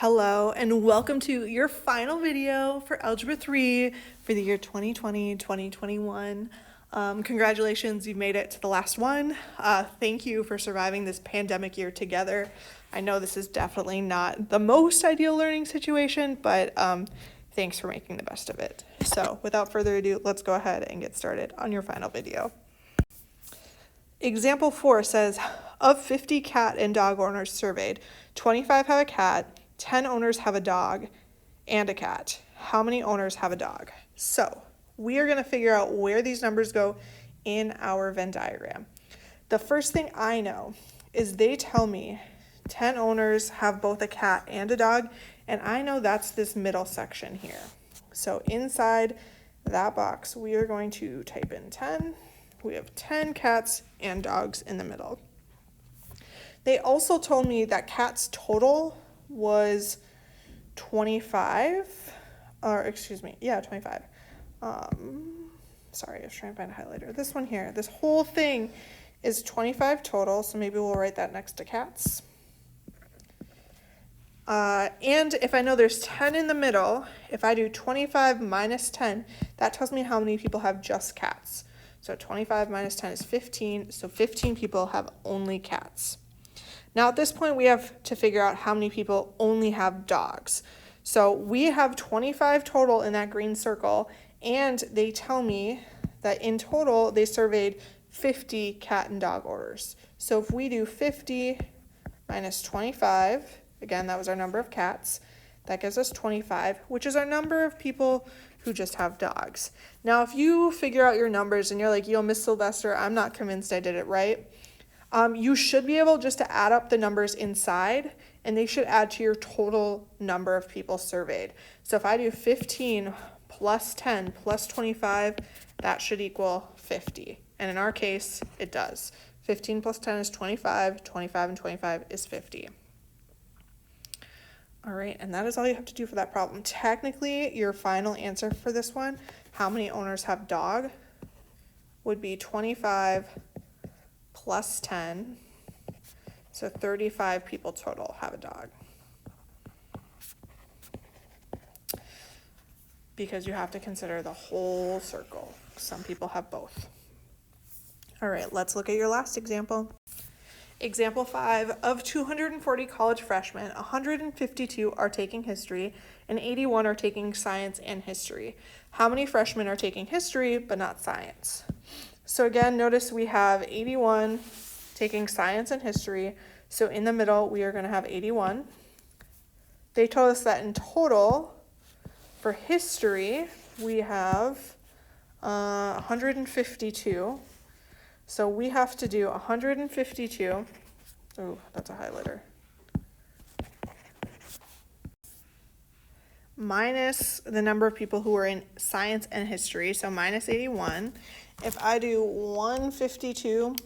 Hello and welcome to your final video for Algebra 3 for the year 2020-2021. Congratulations, you've made it to the last one. Thank you for surviving this pandemic year together. I know this is definitely not the most ideal learning situation, but thanks for making the best of it. So without further ado, let's go ahead and get started on your final video. Example 4 says, of 50 cat and dog owners surveyed, 25 have a cat, 10 owners have a dog and a cat. How many owners have a dog? So we are going to figure out where these numbers go in our Venn diagram. The first thing I know is they tell me 10 owners have both a cat and a dog, and I know that's this middle section here. So inside that box, we are going to type in 10. We have 10 cats and dogs in the middle. They also told me that cats total was 25, or excuse me, yeah, 25. Sorry, I was trying to find a highlighter. This one here, this whole thing is 25 total, so maybe we'll write that next to cats. And if I know there's 10 in the middle, if I do 25 minus 10, that tells me how many people have just cats. So 25 minus 10 is 15, so 15 people have only cats. Now at this point, we have to figure out how many people only have dogs. So we have 25 total in that green circle, and they tell me that in total, they surveyed 50 cat and dog owners. So if we do 50 minus 25, again, that was our number of cats, that gives us 25, which is our number of people who just have dogs. Now, if you figure out your numbers and you're like, yo, Miss Sylvester, I'm not convinced I did it right, you should be able just to add up the numbers inside, and they should add to your total number of people surveyed. So if I do 15 plus 10 plus 25, that should equal 50. And in our case, it does. 15 plus 10 is 25, 25 and 25 is 50. All right, and that is all you have to do for that problem. Technically, your final answer for this one, how many owners have dog, would be 25 plus 10, so 35 people total have a dog. Because you have to consider the whole circle. Some people have both. All right, let's look at your last example. Example 5, of 240 college freshmen, 152 are taking history and 81 are taking science and history. How many freshmen are taking history but not science? So again, notice we have 81 taking science and history. So in the middle, we are going to have 81. They told us that in total, for history, we have 152. So we have to do 152. Oh, that's a highlighter. Minus the number of people who are in science and history, so minus 81. If I do 152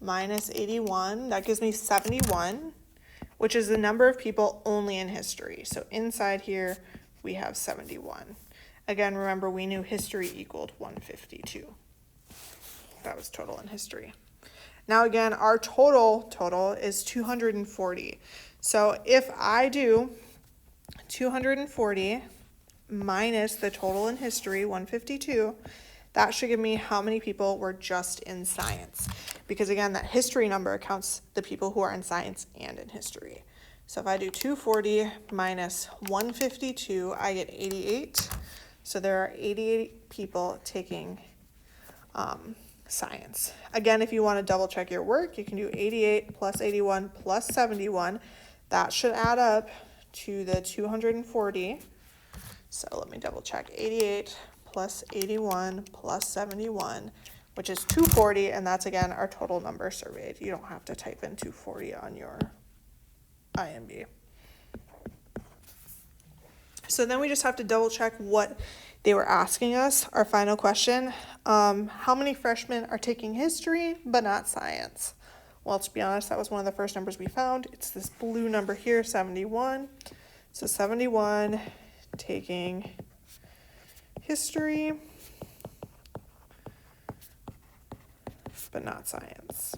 minus 81, that gives me 71, which is the number of people only in history. So inside here, we have 71. Again, remember, we knew history equaled 152. That was total in history. Now again, our total is 240. So if I do 240 minus the total in history, 152, that should give me how many people were just in science. Because again, that history number counts the people who are in science and in history. So if I do 240 minus 152, I get 88. So there are 88 people taking science. Again, if you want to double check your work, you can do 88 plus 81 plus 71. That should add up to the 240. So let me double check. 88 plus 81 plus 71, which is 240, and that's again our total number surveyed. You don't have to type in 240 on your IMB. So then we just have to double check what they were asking us. Our final question, how many freshmen are taking history but not science? Well, to be honest, that was one of the first numbers we found. It's this blue number here, 71. So 71 taking history but not science.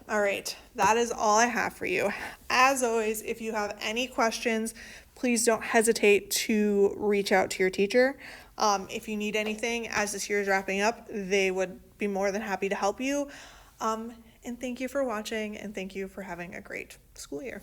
All right, that is all I have for you. As always, if you have any questions, please don't hesitate to reach out to your teacher. If you need anything as this year is wrapping up, they would be more than happy to help you. And thank you for watching, and thank you for having a great school year.